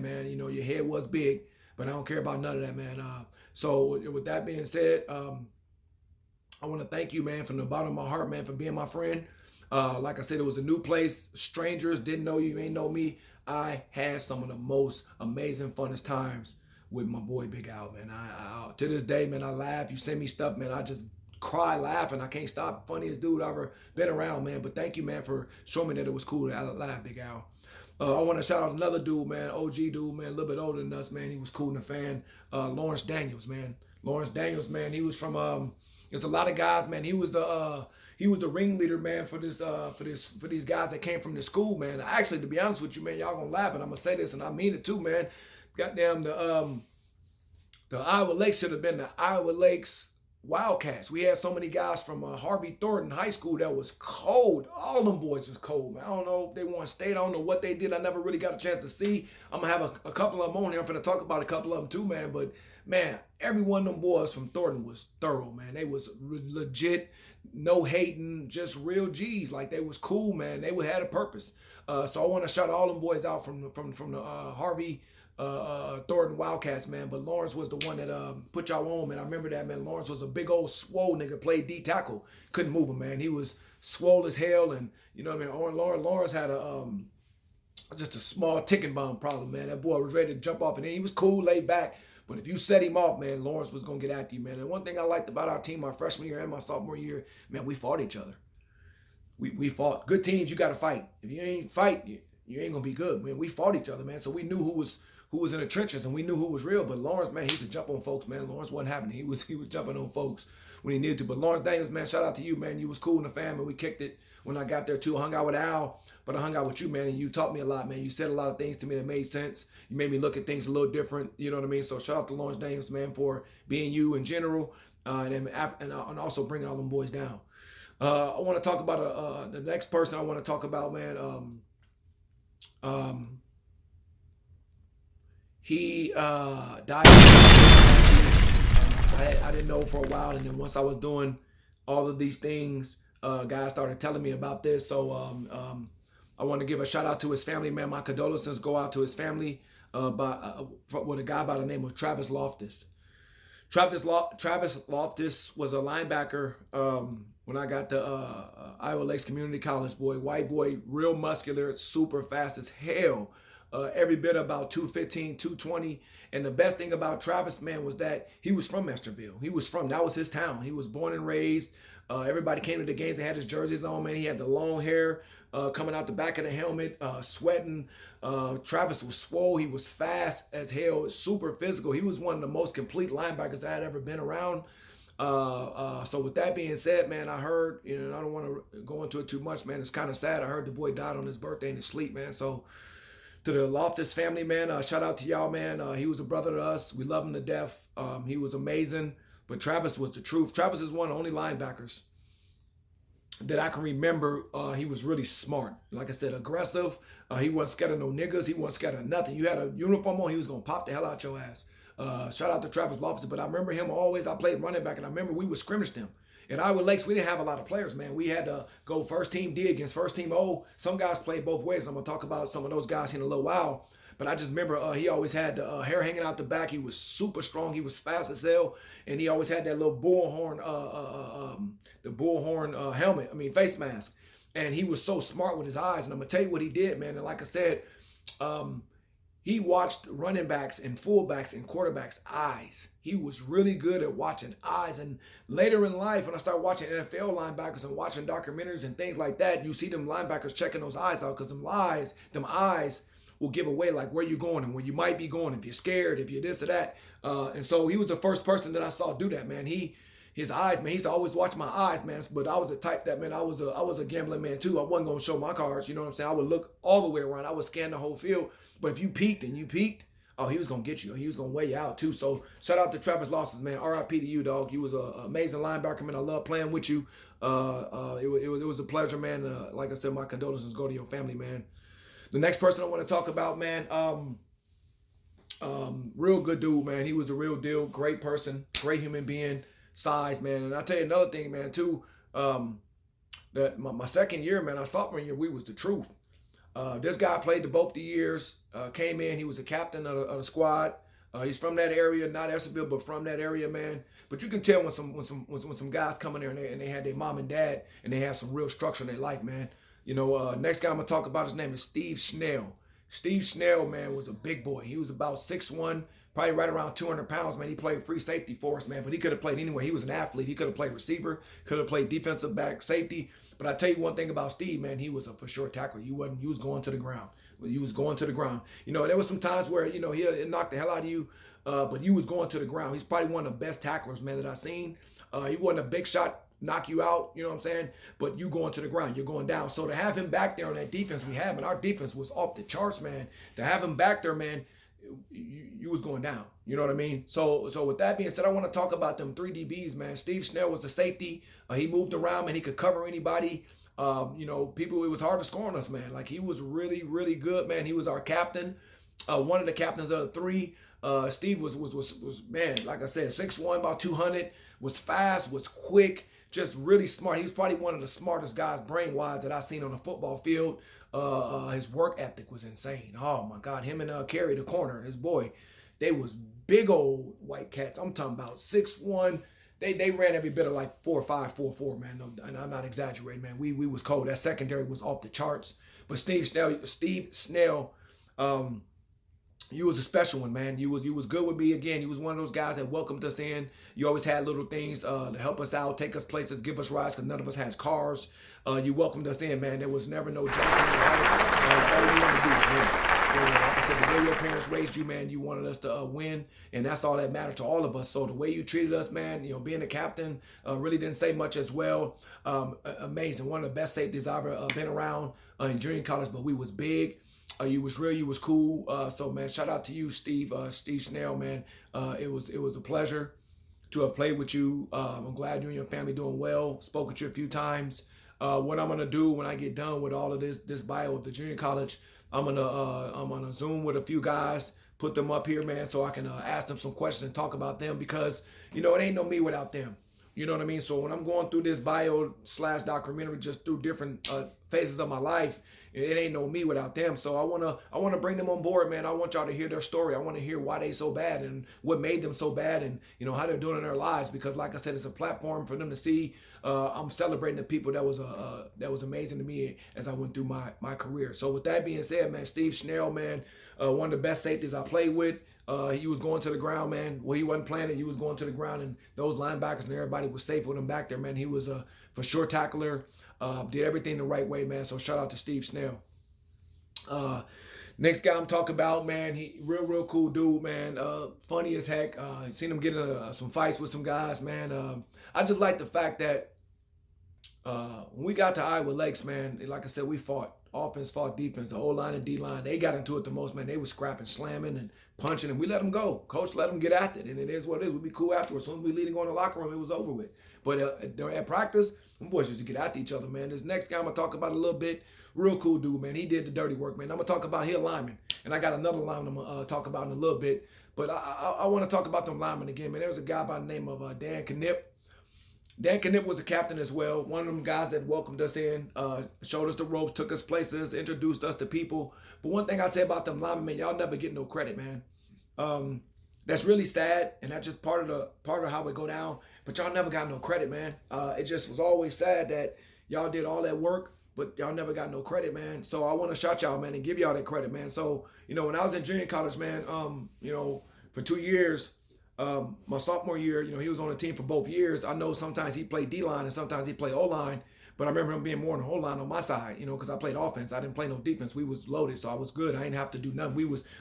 man. You know, your head was big, but I don't care about none of that, man. So with that being said, I want to thank you, man, from the bottom of my heart, man, for being my friend. Like I said, it was a new place. Strangers didn't know you, ain't know me. I had some of the most amazing, funnest times with my boy Big Al, man. I to this day, man, I laugh. You send me stuff, man. I just cry laughing. I can't stop. Funniest dude I ever been around, man. But thank you, man, for showing me that it was cool to laugh, Big Al. I want to shout out another dude, man, OG dude, man, a little bit older than us, man. He was cool in the fan. Lawrence Daniels, man. Lawrence Daniels, man. He was from there's a lot of guys, man. He was the ringleader, man, for these guys that came from the school, man. Actually, to be honest with you, man, y'all gonna laugh, and I'm gonna say this, and I mean it too, man. Goddamn, the Iowa Lakes should have been the Iowa Lakes Wildcats. We had so many guys from Harvey Thornton High School that was cold. All them boys was cold, man. I don't know if they won state. I don't know what they did. I never really got a chance to see. I'm going to have a couple of them on here. I'm going to talk about a couple of them too, man. But, man, every one of them boys from Thornton was thorough, man. They was legit, no hating, just real G's. Like, they was cool, man. They had a purpose. So I want to shout all them boys out from the Harvey Thornton Wildcats, man. But Lawrence was the one that put y'all on, man. I remember that, man. Lawrence was a big old swole nigga, played D tackle. Couldn't move him, man. He was swole as hell, and you know what I mean. Lawrence had just a small ticking bomb problem, man. That boy was ready to jump off, and he was cool, laid back. But if you set him off, man, Lawrence was gonna get after you, man. And one thing I liked about our team, my freshman year and my sophomore year, man, we fought each other. We fought. Good teams, you got to fight. If you ain't fight, you ain't gonna be good, man. We fought each other, man. So we knew who was in the trenches, and we knew who was real. But Lawrence, man, he used to jump on folks, man. Lawrence wasn't happening. He was jumping on folks when he needed to. But Lawrence Daniels, man, shout out to you, man. You was cool in the family. We kicked it when I got there too. I hung out with Al, but I hung out with you, man, and you taught me a lot, man. You said a lot of things to me that made sense. You made me look at things a little different. You know what I mean? So shout out to Lawrence Daniels, man, for being you in general, and also bringing all them boys down. I want to talk about the next person I want to talk about, man. He died. I didn't know for a while, and then once I was doing all of these things, guys started telling me about this. So I want to give a shout out to his family, man. My condolences go out to his family with a guy by the name of Travis Loftus. Travis Loftus was a linebacker when I got to Iowa Lakes Community College, boy. White boy, real muscular, super fast as hell. Every bit about 215, 220. And the best thing about Travis, man, was that he was from Mesterville. That was his town. He was born and raised. Everybody came to the games. They had his jerseys on, man. He had the long hair coming out the back of the helmet, sweating. Travis was swole. He was fast as hell, super physical. He was one of the most complete linebackers I had ever been around. So with that being said, man, I heard, you know, I don't want to go into it too much, man. It's kind of sad. I heard the boy died on his birthday in his sleep, man. So to the Loftus family, man, shout out to y'all, man. He was a brother to us. We love him to death. He was amazing. But Travis was the truth. Travis is one of the only linebackers that I can remember. He was really smart. Like I said, aggressive. He wasn't scared of no niggas. He wasn't scared of nothing. You had a uniform on, he was going to pop the hell out your ass. Shout out to Travis Loftus. But I remember him always. I played running back, and I remember we would scrimmage him. At Iowa Lakes, we didn't have a lot of players, man. We had to go first team D against first team O. Some guys played both ways. I'm going to talk about some of those guys in a little while. But I just remember he always had the hair hanging out the back. He was super strong. He was fast as hell. And he always had that little bullhorn, face mask. And he was so smart with his eyes. And I'm going to tell you what he did, man. And like I said, he watched running backs and fullbacks and quarterbacks' eyes. He was really good at watching eyes. And later in life, when I started watching NFL linebackers and watching documentaries and things like that, you see them linebackers checking those eyes out, because them eyes will give away like where you're going and where you might be going, if you're scared, if you're this or that. And so he was the first person that I saw do that, man. His eyes, man, he used to always watch my eyes, man. But I was the type that, man, I was a gambling man too. I wasn't going to show my cards, you know what I'm saying? I would look all the way around. I would scan the whole field. But if you peeked, oh, he was going to get you. He was going to weigh you out too. So shout out to Travis Lawson, man. RIP to you, dog. You was an amazing linebacker, man. I love playing with you. It was a pleasure, man. Like I said, my condolences go to your family, man. The next person I want to talk about, man, real good dude, man. He was the real deal. Great person, great human being, size, man. And I'll tell you another thing, man, too. That my second year, man, our sophomore year, we was the truth. This guy played the both the years. Came in. He was a captain of the squad. He's from that area, not Esseville, but from that area, man. But you can tell when some guys come in there and they had their mom and dad and they have some real structure in their life, man. Next guy I'm gonna talk about, his name is Steve Snell. Steve Snell, man, was a big boy. He was about 6'1", probably right around 200 pounds, man. He played free safety for us, man, but he could have played anywhere. He was an athlete. He could have played receiver, could have played defensive back, safety. But I tell you one thing about Steve, man, he was a for sure tackler. You was going to the ground. You was going to the ground. There was some times where, he'll knock the hell out of you, but you was going to the ground. He's probably one of the best tacklers, man, that I've seen. He wasn't a big shot, knock you out, you know what I'm saying? But you going to the ground, you're going down. So to have him back there on that defense we have, and our defense was off the charts, man. To have him back there, man, you was going down. You know what I mean? So with that being said, I want to talk about them 3 DBs, man. Steve Snell was the safety. He moved around, man. He could cover anybody. People, it was hard to score on us, man. Like, he was really, really good, man. He was our captain, one of the captains of the 3. Steve was man, like I said, 6'1", about 200, was fast, was quick, just really smart. He was probably one of the smartest guys brain-wise that I've seen on the football field. His work ethic was insane. Oh my God, him and Kerry, the corner, his boy, they was big old white cats. I'm talking about 6'1". They ran every bit of like 4.5, 4.4, man. No, and I'm not exaggerating, man. We was cold. That secondary was off the charts. But Steve Snell, you was a special one, man. You was good with me again. You was one of those guys that welcomed us in. You always had little things to help us out, take us places, give us rides, because none of us has cars. You welcomed us in, man. There was never no judgment. All you wanted to do was win. Like I said, the way your parents raised you, man, you wanted us to win, and that's all that mattered to all of us. So the way you treated us, man, being a captain, really didn't say much as well. Amazing. One of the best safeties I've ever been around in junior college, but we was big. You was real, you was cool. So man, shout out to you, Steve Snell, man. It was a pleasure to have played with you. I'm glad you and your family doing well. Spoke with you a few times. What I'm gonna do when I get done with all of this bio of the junior college, I'm gonna Zoom with a few guys, put them up here, man, so I can ask them some questions and talk about them, because it ain't no me without them. You know what I mean? So when I'm going through this bio/documentary, just through different phases of my life, it ain't no me without them. So I wanna bring them on board, man. I want y'all to hear their story. I want to hear why they so bad and what made them so bad, and how they're doing in their lives. Because like I said, it's a platform for them to see. I'm celebrating the people that was amazing to me as I went through my career. So with that being said, man, Steve Snell, man, one of the best safeties I played with. He was going to the ground, man. Well, he wasn't playing it. He was going to the ground, and those linebackers and everybody was safe with him back there, man. He was a for sure tackler. Did everything the right way, man. So shout out to Steve Snell. Next guy I'm talking about, man, he real cool dude, man. Funny as heck. Seen him get in some fights with some guys, man. I just like the fact that when we got to Iowa Lakes, man, like I said, we fought. Offense fought defense. The O-line and D-line, they got into it the most, man. They was scrapping, slamming, and punching, and we let them go. Coach let them get at it, and it is what it is. We'd be cool afterwards. As soon as we leading on the locker room, it was over with. But at practice, them boys used to get after each other, man. This next guy I'm going to talk about a little bit, real cool dude, man. He did the dirty work, man. I'm going to talk about his lineman, and I got another lineman I'm going to talk about in a little bit. But I want to talk about them linemen again, man. There was a guy by the name of Dan Knipp. Dan Knipp was a captain as well. One of them guys that welcomed us in, showed us the ropes, took us places, introduced us to people. But one thing I'd say about them linemen, man, y'all never get no credit, man. That's really sad, and that's just part of how it go down. But y'all never got no credit, man. It just was always sad that y'all did all that work, but y'all never got no credit, man. So I want to shout y'all, man, and give y'all that credit, man. So when I was in junior college, man, for 2 years. My sophomore year, he was on the team for both years. I know sometimes he played D-line and sometimes he played O-line, but I remember him being more on the O-line on my side, because I played offense. I didn't play no defense. We was loaded, so I was good. I didn't have to do nothing.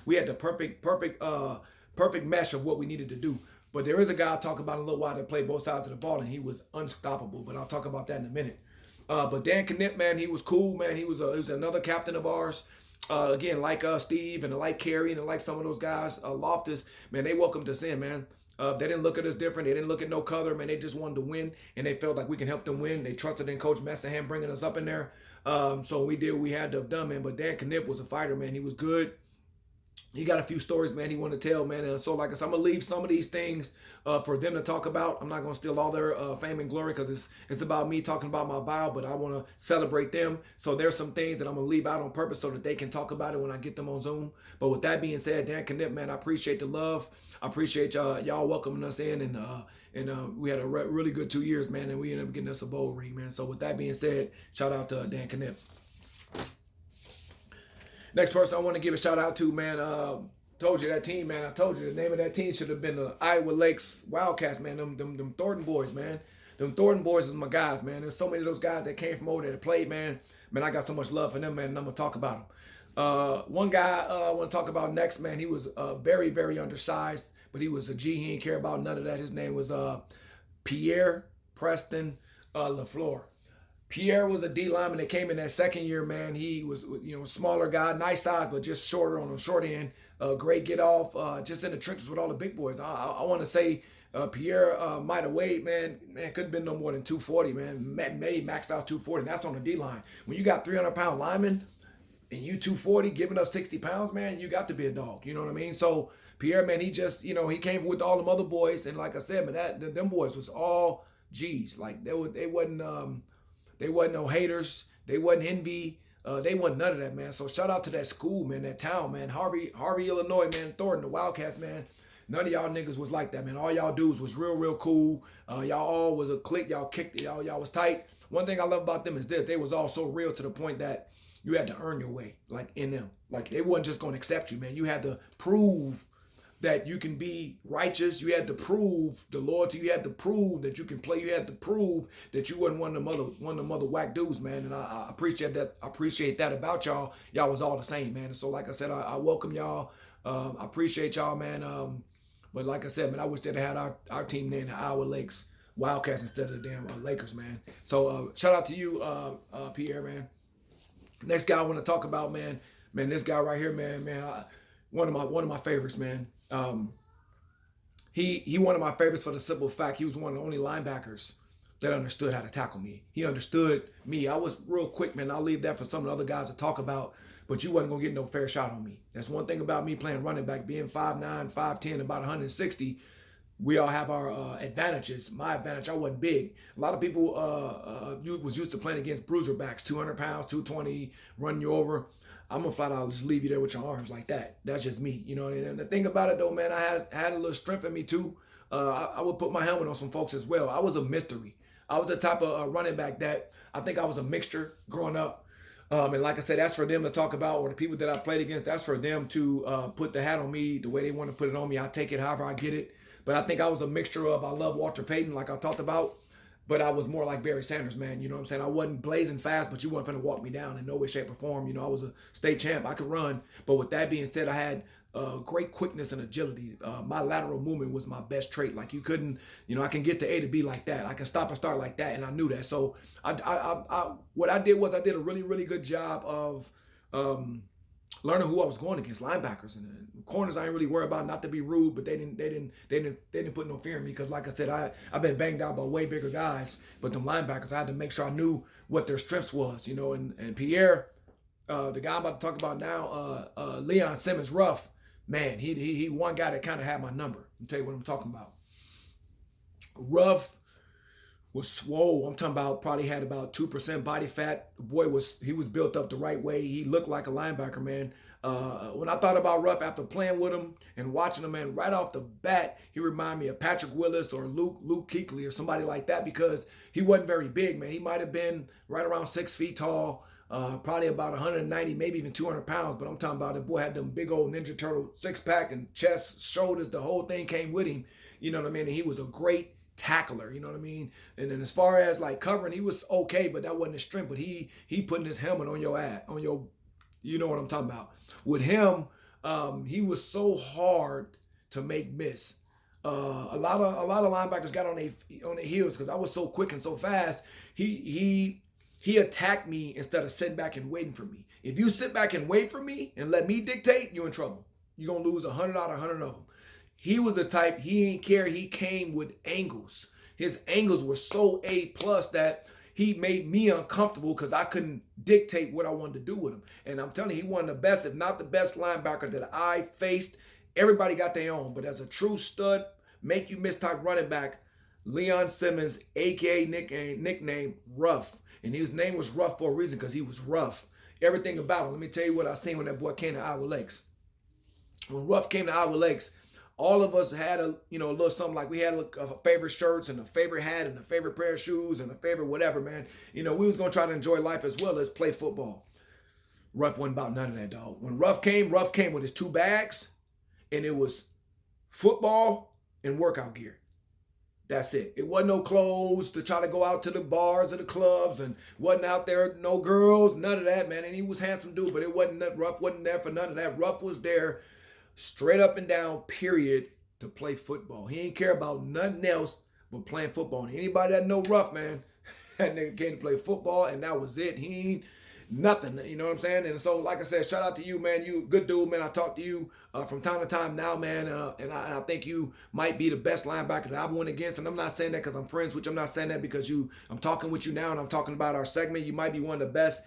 We had the perfect mesh of what we needed to do. But there is a guy I'll talk about in a little while that played both sides of the ball, and he was unstoppable. But I'll talk about that in a minute. But Dan Knipp, man, he was cool, man. He was another captain of ours. Again, like Steve and like Kerry and like some of those guys, Loftus, man, they welcomed us in, man. They didn't look at us different. They didn't look at no color, man. They just wanted to win, and they felt like we can help them win. They trusted in Coach Messingham bringing us up in there. So we did what we had to have done, man. But Dan Knipp was a fighter, man. He was good. he got a few stories, man, he want to tell, man. And so, like I said, I'm gonna leave some of these things for them to talk about. I'm not gonna steal all their fame and glory because it's about me talking about my bio, but I want to celebrate them. So there's some things that I'm gonna leave out on purpose so that they can talk about it when I get them on Zoom. But with that being said, Dan Knipp, man, I appreciate the love. I appreciate y'all welcoming us in, and we had a really good 2 years, man, and we ended up getting us a bowl ring, man. So with that being said, shout out to Dan Knipp. Next person I want to give a shout out to, man. Told you that team, man. I told you the name of that team should have been the Iowa Lakes Wildcats, man. Them Thornton boys, man. Them Thornton boys is my guys, man. There's so many of those guys that came from over there that played, man. Man, I got so much love for them, man, and I'm gonna talk about them. One guy I want to talk about next, man. He was very, very undersized, but he was a G. He didn't care about none of that. His name was Pierre Preston LaFleur. Pierre was a D lineman that came in that second year, man. He was, smaller guy, nice size, but just shorter on the short end. Great get off, just in the trenches with all the big boys. I want to say Pierre might have weighed, man, could have been no more than 240, man. Maybe maxed out 240. And that's on the D line. When you got 300-pound linemen and you 240, giving up 60 pounds, man, you got to be a dog. You know what I mean? So Pierre, man, he just, he came with all them other boys, and like I said, man, them boys was all G's. Like they wasn't. They wasn't no haters. They wasn't envy. They wasn't none of that, man. So shout out to that school, man, that town, man. Harvey, Illinois, man. Thornton, the Wildcats, man. None of y'all niggas was like that, man. All y'all dudes was real cool. Y'all all was a clique. Y'all kicked it. Y'all was tight. One thing I love about them is this. They was all so real to the point that you had to earn your way, like in them. Like they wasn't just going to accept you, man. You had to prove that you can be righteous. You had to prove the loyalty. You had to prove that you can play. You had to prove that you wasn't one of them other whack dudes, man. And I appreciate that. I appreciate that about y'all. Y'all was all the same, man. And so, like I said, I welcome y'all. I appreciate y'all, man. But like I said, man, I wish they'd have had our team named the Iowa Lakes Wildcats instead of the damn Lakers, man. So shout out to you, Pierre, man. Next guy I want to talk about, man. This guy right here, man. One of my favorites, man. He one of my favorites for the simple fact he was one of the only linebackers that understood how to tackle me. He understood me. I was real quick, man. I'll leave that for some of the other guys to talk about, but you wasn't gonna get no fair shot on me. That's one thing about me playing running back, being 5'9", 5'10", about 160. We all have our advantages. My advantage, I wasn't big. A lot of people was used to playing against bruiser backs, 200 pounds, 220, running you over. I'm gonna flat out just leave you there with your arms like that. That's just me, you know. And the thing about it though, man, I had a little strength in me too. I would put my helmet on some folks as well. I was a mystery. I was the type of running back that I think I was a mixture growing up. And like I said, that's for them to talk about, or the people that I played against. That's for them to put the hat on me the way they want to put it on me. I take it however I get it. But I think I was a mixture of, I love Walter Payton, like I talked about, but I was more like Barry Sanders, man. You know what I'm saying? I wasn't blazing fast, but you weren't going to walk me down in no way, shape, or form. You know, I was a state champ. I could run. But with that being said, I had great quickness and agility. My lateral movement was my best trait. Like you couldn't, I can get to A to B like that. I can stop and start like that, and I knew that. So what I did was I did a really, really good job of learning who I was going against, linebackers and corners. I ain't really worried about, not to be rude, but they didn't put no fear in me because, like I said, I've been banged out by way bigger guys. But them linebackers, I had to make sure I knew what their strengths was, And Pierre, the guy I'm about to talk about now, Leon Simmons, Ruff, man, he one guy that kind of had my number. I'll tell you what I'm talking about. Ruff was swole. I'm talking about probably had about 2% body fat. The boy was built up the right way. He looked like a linebacker, man. When I thought about Ruff after playing with him and watching him, man, right off the bat, he reminded me of Patrick Willis or Luke Kuechly or somebody like that because he wasn't very big, man. He might have been right around 6 feet tall, probably about 190, maybe even 200 pounds. But I'm talking about the boy had them big old Ninja Turtle six-pack and chest, shoulders. The whole thing came with him. You know what I mean? And he was a great tackler, you know what I mean? And then as far as like covering, he was okay, but that wasn't his strength. But he putting his helmet on your ass, on your, you know what I'm talking about. With him, he was so hard to make miss. A lot of linebackers got on their heels because I was so quick and so fast. He attacked me instead of sitting back and waiting for me. If you sit back and wait for me and let me dictate, you're in trouble. You're gonna lose 100 out of 100 of them. He was the type, he didn't care. He came with angles. His angles were so A+ that he made me uncomfortable because I couldn't dictate what I wanted to do with him. And I'm telling you, he one of the best, if not the best linebacker that I faced. Everybody got their own, but as a true stud, make you miss type running back, Leon Simmons, aka nickname Rough. And his name was Rough for a reason because he was rough. Everything about him. Let me tell you what I seen when that boy came to Iowa Lakes. When Ruff came to Iowa Lakes, all of us had a little something, like we had a favorite shirts and a favorite hat and a favorite pair of shoes and a favorite whatever, man. We was gonna try to enjoy life as well as play football. Ruff wasn't about none of that, dog. When Ruff came with his 2 bags, and it was football and workout gear. That's it. It wasn't no clothes to try to go out to the bars or the clubs, and wasn't out there, no girls, none of that, man. And he was a handsome dude, but it wasn't that. Ruff wasn't there for none of that. Ruff was there straight up and down, period, to play football. He ain't care about nothing else but playing football. And anybody that know Ruff, man, that nigga came to play football, and that was it. He ain't nothing, you know what I'm saying? And so, like I said, shout out to you, man. You a good dude, man. I talk to you from time to time now, man, and I think you might be the best linebacker that I've went against. And I'm not saying that because I'm friends with you. I'm not saying that because I'm talking with you now and I'm talking about our segment. You might be one of the best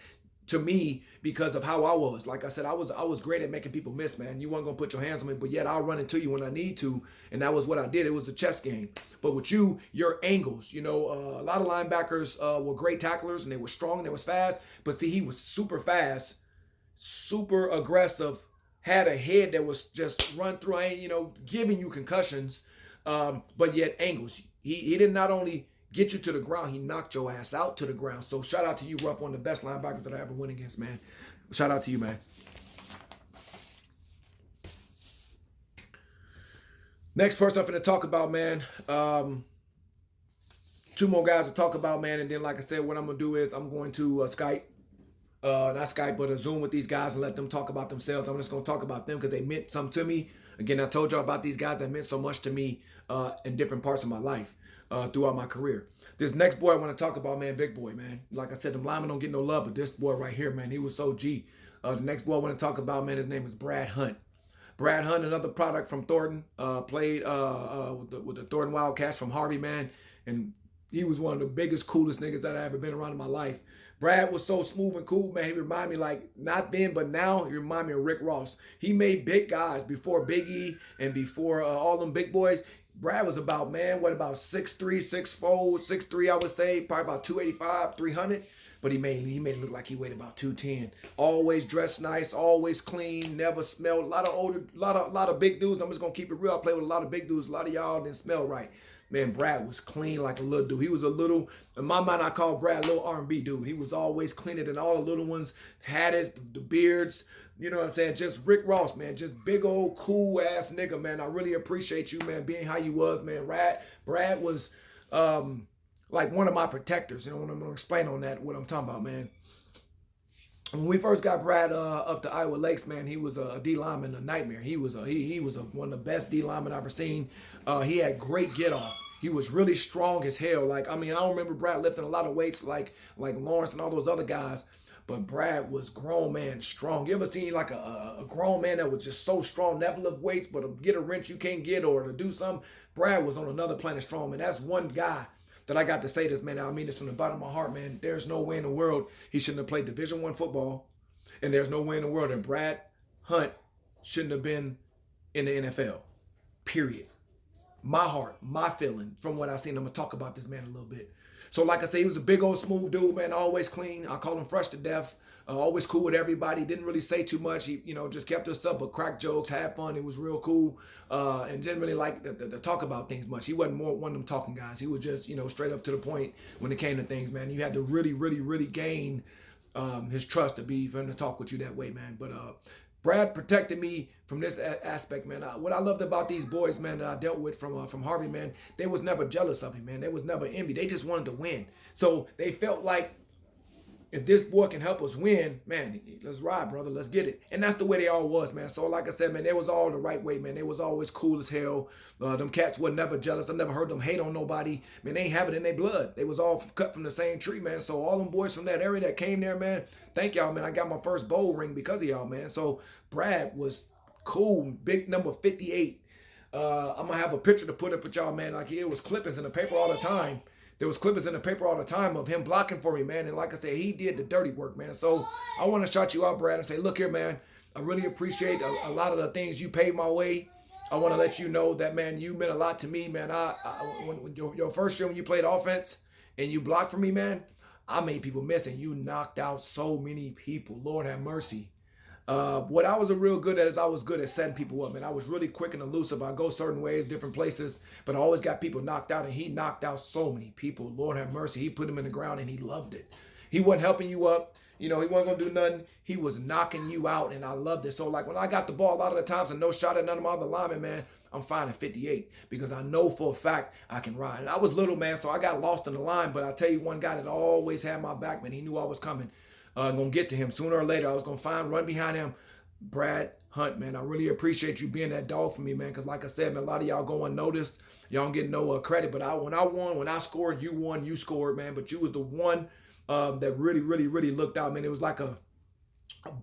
to me because of how I was. Like I said, I was great at making people miss, man. You weren't gonna put your hands on me, but yet I'll run into you when I need to, and that was what I did. It was a chess game. But with you, your angles, a lot of linebackers were great tacklers, and they were strong, and they was fast. But see, he was super fast, super aggressive, had a head that was just run through, giving you concussions, but yet angles. He did not only get you to the ground, he knocked your ass out to the ground. So shout out to you, Ruff, one of the best linebackers that I ever went against, man. Shout out to you, man. Next person I'm going to talk about, man. 2 more guys to talk about, man. And then, like I said, what I'm going to do is I'm going to Skype. Not Skype, but a Zoom with these guys and let them talk about themselves. I'm just going to talk about them because they meant something to me. Again, I told y'all about these guys that meant so much to me in different parts of my life. Throughout my career. This next boy I want to talk about, man, big boy, man. Like I said, the linemen don't get no love, but this boy right here, man, he was so G. The next boy I want to talk about, man, his name is Brad Hunt. Brad Hunt, another product from Thornton, played with the Thornton Wildcats from Harvey, man, and he was one of the biggest, coolest niggas that I ever been around in my life. Brad was so smooth and cool, man. He reminded me, like, not then, but now, he reminded me of Rick Ross. He made big guys before Big E and before all them big boys. Brad was about 6'3", 6'4", 6'3", I would say, probably about 285, 300. But he made it look like he weighed about 210. Always dressed nice, always clean, never smelled. A lot of big dudes. I'm just gonna keep it real. I played with a lot of big dudes. A lot of y'all didn't smell right. Man, Brad was clean like a little dude. He was a little, in my mind, I call Brad a little R&B dude. He was always cleaner than all the little ones. Had his, the beards. You know what I'm saying? Just Rick Ross, man. Just big old cool ass nigga, man. I really appreciate you, man, being how you was, man. Brad was like one of my protectors. You know what I'm gonna explain on that, what I'm talking about, man. When we first got Brad up to Iowa Lakes, man, he was a D lineman, a nightmare. He was one of the best D linemen I've ever seen. He had great get off. He was really strong as hell. Like, I don't remember Brad lifting a lot of weights like Lawrence and all those other guys. But Brad was grown man strong. You ever seen like a grown man that was just so strong, never lift weights, but to get a wrench you can't get or to do something? Brad was on another planet strong, man. That's one guy that I got to say this, man. I mean this from the bottom of my heart, man. There's no way in the world he shouldn't have played Division I football. And there's no way in the world that Brad Hunt shouldn't have been in the NFL. Period. My heart, my feeling from what I've seen. I'm going to talk about this man a little bit. So like I say, he was a big old smooth dude, man, always clean. I call him fresh to death. Always cool with everybody. Didn't really say too much. He, just kept us up, but cracked jokes, had fun. He was real cool, and didn't really like to talk about things much. He wasn't one of them talking guys. He was just, straight up to the point when it came to things, man. You had to really, really, really gain his trust for him to talk with you that way, man. But Brad protected me from this aspect, man. What I loved about these boys, man, that I dealt with from Harvey, man, they was never jealous of him, man. They was never envy. They just wanted to win. So they felt like if this boy can help us win, man, let's ride, brother. Let's get it. And that's the way they all was, man. So like I said, man, they was all the right way, man. They was always cool as hell. Them cats were never jealous. I never heard them hate on nobody. Man, they ain't have it in their blood. They was all cut from the same tree, man. So all them boys from that area that came there, man, thank y'all, man. I got my first bowl ring because of y'all, man. So Brad was cool. Big number 58. I'm going to have a picture to put up with y'all, man. Like, it was clippings in the paper all the time. there was clippings in the paper all the time of him blocking for me, man. And like I said, he did the dirty work, man. So I want to shout you out, Brad, and say, look here, man. I really appreciate a lot of the things you paved my way. I want to let you know that, man, you meant a lot to me, man. When your first year when you played offense and you blocked for me, man, I made people miss, and you knocked out so many people. Lord have mercy. What I was real good at is I was good at setting people up, man. I was really quick and elusive. I go certain ways, different places, but I always got people knocked out, and he knocked out so many people. Lord have mercy. He put them in the ground, and he loved it. He wasn't helping you up. You know, he wasn't going to do nothing. He was knocking you out, and I loved it. So, like, when I got the ball, a lot of the times, and no shot at none of my other linemen, man, I'm fine at 58 because I know for a fact I can ride. And I was little, man, so I got lost in the line, but I tell you, one guy that always had my back, man, he knew I was coming. Gonna get to him sooner or later. I was gonna run behind him. Brad Hunt, man, I really appreciate you being that dog for me, man. Because like I said, man, a lot of y'all go unnoticed. Y'all don't get no credit. But when I won, when I scored, you won, you scored, man. But you was the one that really, really, really looked out, man. It was like a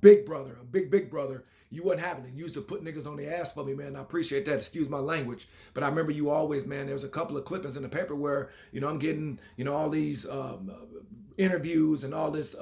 big brother, a big brother. You wasn't having it. You used to put niggas on the ass for me, man. I appreciate that. Excuse my language. But I remember you always, man, there was a couple of clippings in the paper where, you know, I'm getting, you know, all these interviews and all this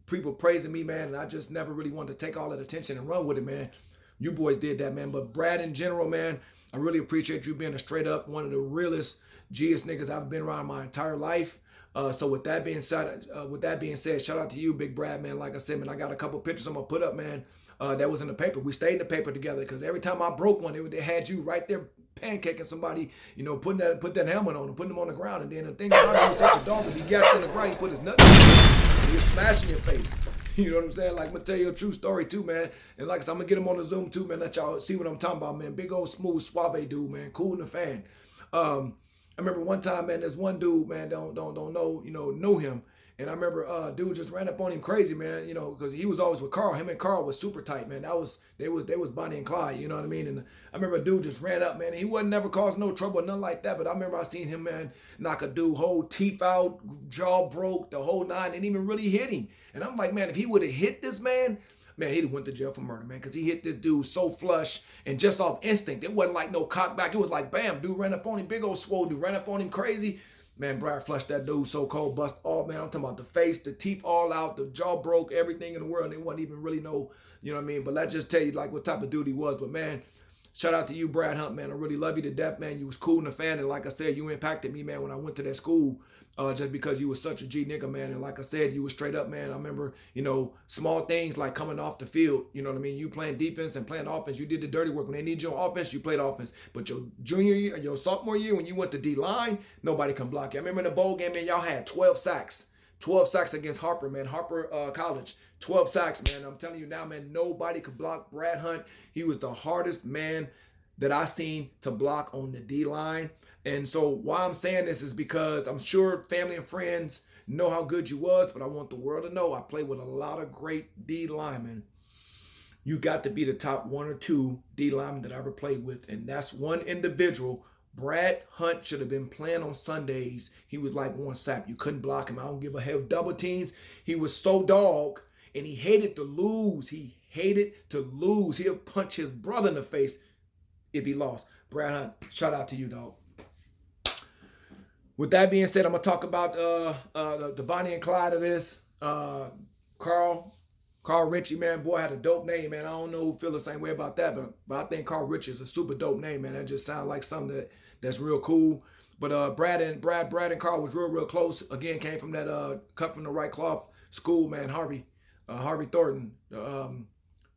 people praising me, man. And I just never really wanted to take all that attention and run with it, man. You boys did that, man. But Brad in general, man, I really appreciate you being a straight up, one of the realest, G's niggas I've been around my entire life. So with that being said, shout out to you, Big Brad, man. Like I said, man, I got a couple pictures I'm gonna put up, man. That was in the paper. We stayed in the paper together because every time I broke one, they had you right there pancaking somebody, you know, put that helmet on and putting them on the ground. And then the thing about it, he was such a dog, if he got you in the ground, he put his nuts and he was smashing your face. You know what I'm saying? Like, I'm gonna tell you a true story too, man. And like I said, I'm gonna get him on the Zoom too, man. Let y'all see what I'm talking about, man. Big old smooth suave dude, man. Cool in the fan. I remember one time, man, there's one dude, man, don't know, you know him. And I remember dude just ran up on him crazy, man, you know, because he was always with Carl. Him and Carl was super tight, man. They was Bonnie and Clyde, you know what I mean? And I remember a dude just ran up, man. He wasn't never caused no trouble or nothing like that. But I remember I seen him, man, knock a dude whole teeth out, jaw broke, the whole nine, and even really hit him. And I'm like, man, if he would have hit this man, he'd have went to jail for murder, man, because he hit this dude so flush and just off instinct. It wasn't like no cock back. It was like, bam, dude ran up on him, big old swole dude, ran up on him crazy. Man, Brad flushed that dude so cold, bust all, man. I'm talking about the face, the teeth all out, the jaw broke, everything in the world. And it wasn't even really no, you know what I mean? But let's just tell you, like, what type of dude he was. But, man, shout out to you, Brad Hunt, man. I really love you to death, man. You was cool in the fan. And like I said, you impacted me, man, when I went to that school. Just because you was such a G nigga, man. And like I said, you was straight up, man. I remember, you know, small things like coming off the field. You know what I mean? You playing defense and playing offense. You did the dirty work. When they need you on offense, you played offense. But your junior year, your sophomore year, when you went to D-line, nobody can block you. I remember in the bowl game, man, y'all had 12 sacks. 12 sacks against Harper, man. Harper College. 12 sacks, man. I'm telling you now, man, nobody could block Brad Hunt. He was the hardest man that I seen to block on the D-line. And so why I'm saying this is because I'm sure family and friends know how good you was, but I want the world to know I played with a lot of great D linemen. You got to be the top one or two D linemen that I ever played with. And that's one individual. Brad Hunt should have been playing on Sundays. He was like one sap. You couldn't block him. I don't give a hell. Double teams. He was so dog, and he hated to lose. He hated to lose. He'll punch his brother in the face if he lost. Brad Hunt, shout out to you, dog. With that being said, I'm going to talk about the Bonnie and Clyde of this. Carl Ritchie, man, boy, had a dope name, man. I don't know who feel the same way about that, but I think Carl Ritchie is a super dope name, man. That just sounds like something that's real cool. But Brad and Carl was real close. Again, came from that cut from the right cloth school, man. Harvey Thornton, the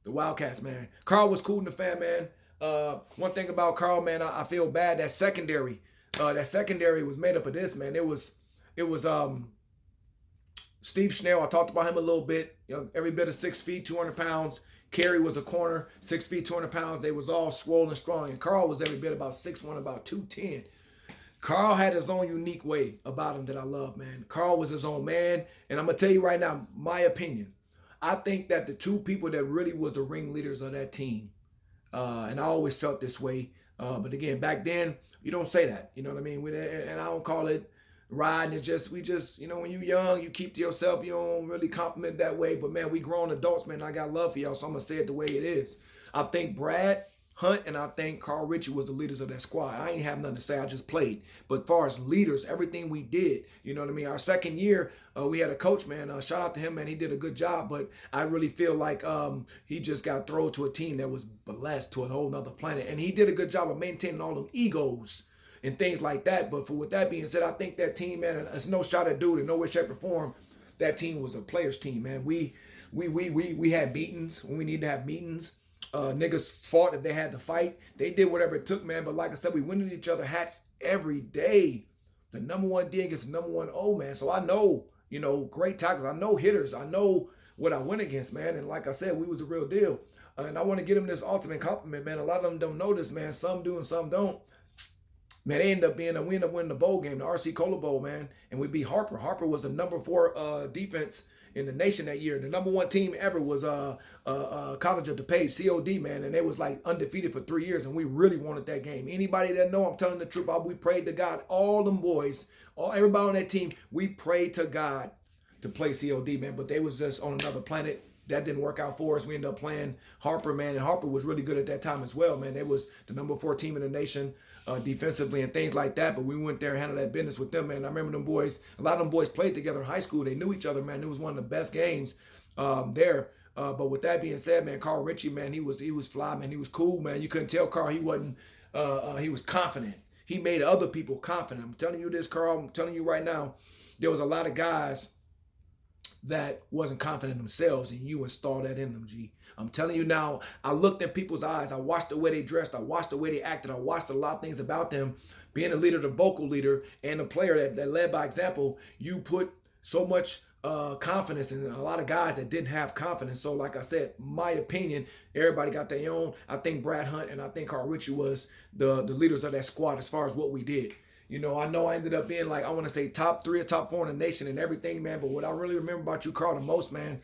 Wildcats, man. Carl was cool in the fan, man. One thing about Carl, man, I feel bad. That secondary was made up of this, man. It was Steve Schnell. I talked about him a little bit. You know, every bit of 6 feet, 200 pounds. Kerry was a corner, 6 feet, 200 pounds. They was all swollen, strong. And Carl was every bit about 6'1", about 210. Carl had his own unique way about him that I love, man. Carl was his own man. And I'm going to tell you right now, my opinion. I think that the two people that really was the ringleaders of that team, and I always felt this way, but again, back then, you don't say that. You know what I mean? And I don't call it riding. It's just, you know, when you're young, you keep to yourself. You don't really compliment that way. But, man, we grown adults, man. I got love for y'all, so I'm going to say it the way it is. I think Brad Hunt and I think Carl Ritchie was the leaders of that squad. I ain't have nothing to say. I just played. But as far as leaders, everything we did, you know what I mean? Our second year, we had a coach, man. Shout out to him, man. He did a good job. But I really feel like he just got thrown to a team that was blessed to a whole nother planet. And he did a good job of maintaining all them egos and things like that. But with that being said, I think that team, man, and it's no shot at dude in no way, shape, or form. That team was a players' team, man. We had meetings when we need to have meetings. Niggas fought if they had to fight. They did whatever it took, man. But like I said, we went at each other hats every day. The number one D against the number one O, man. So I know, great tackles. I know hitters. I know what I went against, man. And like I said, we was the real deal. And I want to give them this ultimate compliment, man. A lot of them don't know this, man. Some do and some don't. Man, we end up winning the bowl game, the RC Cola Bowl, man. And we beat Harper. Harper was the number 4 defense in the nation that year. The number 1 team ever was College of DePage, COD, man. And they was like undefeated for 3 years. And we really wanted that game. Anybody that know, I'm telling the truth, we prayed to God. All them boys, everybody on that team, we prayed to God to play COD, man. But they was just on another planet. That didn't work out for us. We ended up playing Harper, man. And Harper was really good at that time as well, man. They was the number 4 team in the nation. Defensively and things like that, but we went there and handled that business with them, man. I remember them boys, a lot of them boys played together in high school. They knew each other, man. It was one of the best games there. But with that being said, man, Carl Ritchie, man, he was fly, man. He was cool, man. You couldn't tell Carl he wasn't, he was confident. He made other people confident. I'm telling you this, Carl, I'm telling you right now, there was a lot of guys that wasn't confident in themselves, and you installed that in them, G. I'm telling you now, I looked in people's eyes. I watched the way they dressed. I watched the way they acted. I watched a lot of things about them. Being a leader, the vocal leader, and a player that led by example, you put so much confidence in a lot of guys that didn't have confidence. So like I said, my opinion, everybody got their own. I think Brad Hunt and I think Carl Ritchie was the leaders of that squad as far as what we did. I know I ended up being like, I want to say top 3 or top 4 in the nation and everything, man. But what I really remember about you, Carl, the most, man,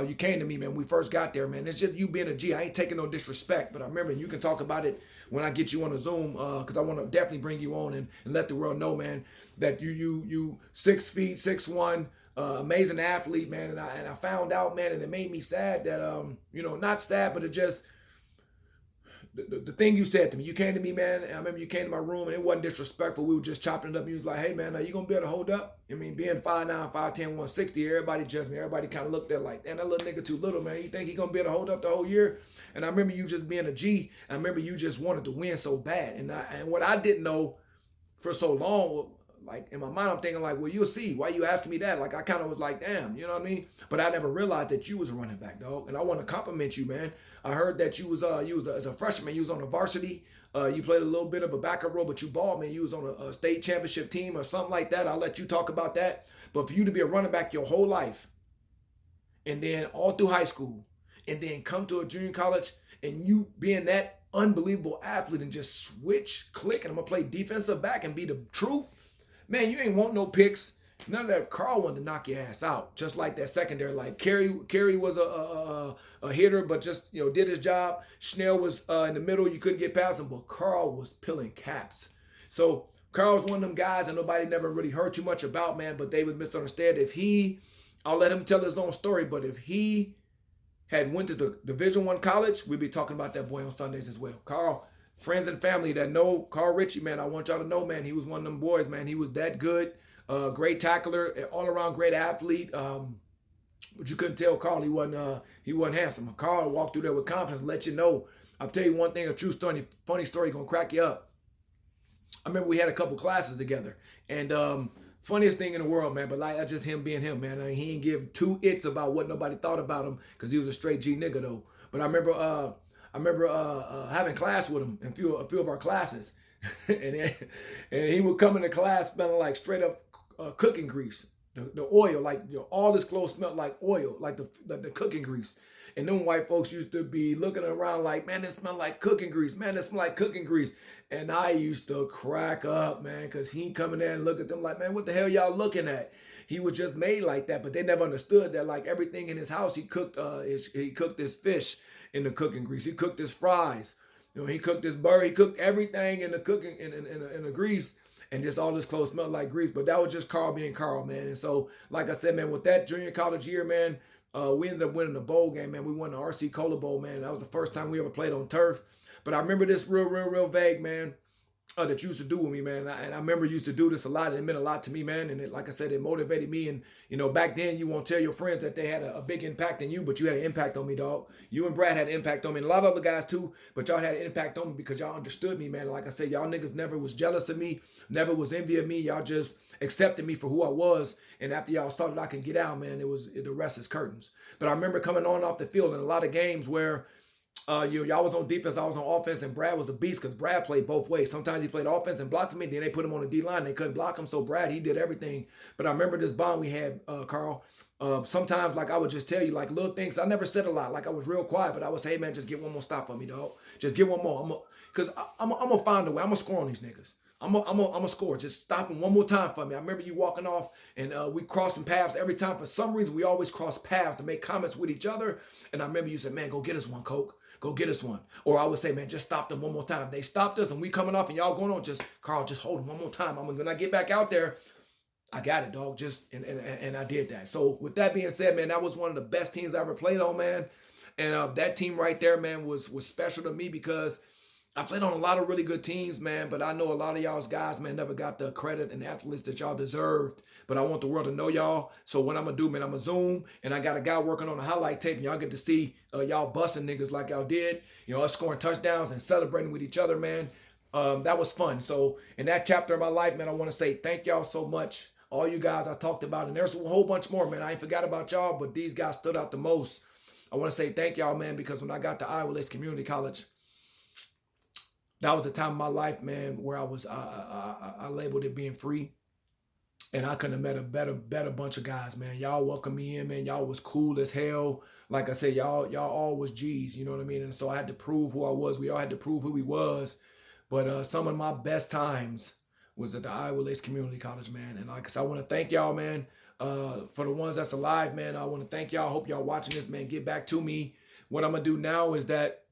you came to me, man, when we first got there, man. It's just you being a G. I ain't taking no disrespect, but I remember you can talk about it when I get you on a Zoom, because I want to definitely bring you on and let the world know, man, that you 6 feet, 6'1", amazing athlete, man. And I found out, man, and it made me sad that, not sad, but it just, the thing you said to me, you came to me, man. I remember you came to my room and it wasn't disrespectful. We were just chopping it up. You was like, hey, man, are you going to be able to hold up? I mean, being 5'9", 5'10", 160, everybody judged me. Everybody kind of looked at like, damn, that little nigga too little, man. You think he going to be able to hold up the whole year? And I remember you just being a G. I remember you just wanted to win so bad. And what I didn't know for so long, like in my mind, I'm thinking like, well, you'll see. Why you asking me that? Like I kind of was like, damn, you know what I mean? But I never realized that you was a running back, dog. And I want to compliment you, man. I heard that you was as a freshman, you was on the varsity. You played a little bit of a backup role, but you balled, man. You was on a state championship team or something like that. I'll let you talk about that. But for you to be a running back your whole life, and then all through high school, and then come to a junior college, and you being that unbelievable athlete and just switch, click, and I'm gonna play defensive back and be the truth. Man, you ain't want no picks. None of that. Carl wanted to knock your ass out, just like that secondary. Like Kerry was a hitter, but just did his job. Schnell was in the middle. You couldn't get past him, but Carl was peeling caps. So Carl was one of them guys that nobody never really heard too much about, man. But they would misunderstand. I'll let him tell his own story. But if he had went to the Division I college, we'd be talking about that boy on Sundays as well. Carl. Friends and family that know Carl Ritchie, man, I want y'all to know, man, he was one of them boys, man. He was that good, great tackler, all around great athlete. But you couldn't tell Carl he wasn't handsome. Carl walked through there with confidence, let you know. I'll tell you one thing, a true story, funny story, gonna crack you up. I remember we had a couple classes together, and funniest thing in the world, man. But like that's just him being him, man. I mean, he didn't give 2 its about what nobody thought about him because he was a straight G nigga though. But I remember having class with him in a few of our classes, and he would come into class smelling like straight up cooking grease, the oil, like all his clothes smelled like oil, like the cooking grease. And them white folks used to be looking around like, man, it smell like cooking grease, man, it smell like cooking grease. And I used to crack up, man, because he come in there and look at them like, man, what the hell y'all looking at? He was just made like that, but they never understood that like everything in his house, he cooked his fish in the cooking grease. He cooked his fries. He cooked his burger. He cooked everything in the cooking in the grease, and just all his clothes smelled like grease. But that was just Carl being Carl, man. And so, like I said, man, with that junior college year, man, we ended up winning the bowl game, man. We won the RC Cola Bowl, man. That was the first time we ever played on turf. But I remember this real vague, man, that you used to do with me, man. And I remember you used to do this a lot. It meant a lot to me, man. And like I said, it motivated me. And, back then you won't tell your friends that they had a big impact on you, but you had an impact on me, dog. You and Brad had an impact on me, and a lot of other guys too, but y'all had an impact on me because y'all understood me, man. Like I said, y'all niggas never was jealous of me, never was envy of me. Y'all just accepted me for who I was. And after y'all started, I can get out, man. The rest is curtains. But I remember coming on off the field in a lot of games where y'all was on defense, I was on offense, and Brad was a beast because Brad played both ways. Sometimes he played offense and blocked for me, then they put him on the D line. They couldn't block him, so Brad, he did everything. But I remember this bond we had, Carl. Sometimes, like, I would just tell you, like, little things. I never said a lot. Like, I was real quiet, but I would say, hey, man, just get one more stop for me, dog. Just get one more. Because I'm going to find a way. I'm going to score on these niggas. I'm a score. Just stop him one more time for me. I remember you walking off, and we crossing paths every time. For some reason, we always cross paths to make comments with each other. And I remember you said, man, go get us one, Coke. Go get us one. Or I would say, man, just stop them one more time. They stopped us and we coming off and y'all going on. Just, Carl, just hold them one more time. When I get back out there, I got it, dog. And I did that. So with that being said, man, that was one of the best teams I ever played on, man. And that team right there, man, was special to me because I played on a lot of really good teams, man, but I know a lot of y'all's guys, man, never got the credit and accolades that y'all deserved. But I want the world to know y'all. So what I'm going to do, man, I'm going to Zoom, and I got a guy working on a highlight tape, and y'all get to see y'all busting niggas like y'all did, us scoring touchdowns and celebrating with each other, man. That was fun. So in that chapter of my life, man, I want to say thank y'all so much. All you guys I talked about, and there's a whole bunch more, man. I ain't forgot about y'all, but these guys stood out the most. I want to say thank y'all, man, because when I got to Iowa Lakes Community College, that was the time of my life, man, where I labeled it being free. And I couldn't have met a better bunch of guys, man. Y'all welcomed me in, man. Y'all was cool as hell. Like I said, y'all all was G's, you know what I mean? And so I had to prove who I was. We all had to prove who we was. But some of my best times was at the Iowa Lakes Community College, man. And like I said, I want to thank y'all, man. For the ones that's alive, man, I want to thank y'all. I hope y'all watching this, man. Get back to me. What I'm going to do now is that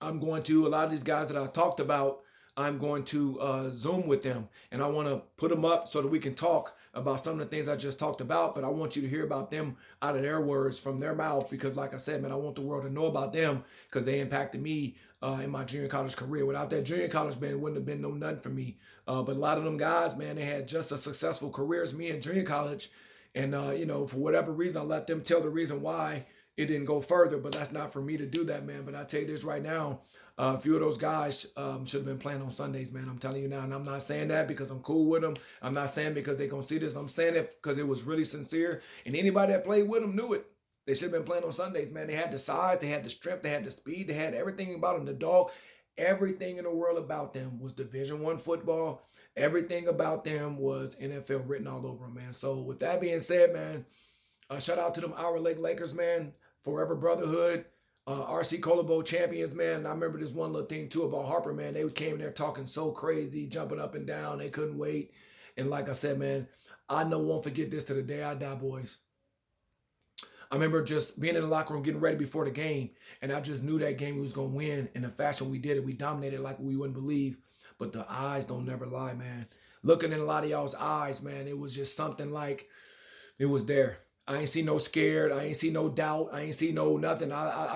I'm going to, a lot of these guys that I talked about, I'm going to Zoom with them. And I want to put them up so that we can talk about some of the things I just talked about. But I want you to hear about them out of their words, from their mouth. Because like I said, man, I want the world to know about them because they impacted me in my junior college career. Without that junior college, man, it wouldn't have been no nothing for me. But a lot of them guys, man, they had just as successful careers as me in junior college. And, for whatever reason, I let them tell the reason why it didn't go further, but that's not for me to do that, man. But I tell you this right now, a few of those guys should have been playing on Sundays, man. I'm telling you now, and I'm not saying that because I'm cool with them. I'm not saying because they're going to see this. I'm saying it because it was really sincere, and anybody that played with them knew it. They should have been playing on Sundays, man. They had the size, they had the strength, they had the speed, they had everything about them. The dog, everything in the world about them was Division I football. Everything about them was NFL written all over them, man. So with that being said, man, shout out to them Iowa Lake Lakers, man. Forever Brotherhood. RC Cola Bowl champions, man. And I remember this one little thing too about Harper, man. They came in there talking so crazy, jumping up and down. They couldn't wait. And like I said, man, I won't forget this to the day I die, boys. I remember just being in the locker room, getting ready before the game. And I just knew that game we was going to win. In the fashion we did it, we dominated like we wouldn't believe. But the eyes don't never lie, man. Looking in a lot of y'all's eyes, man, it was just something like it was there. I ain't see no scared. I ain't see no doubt. I ain't see no nothing.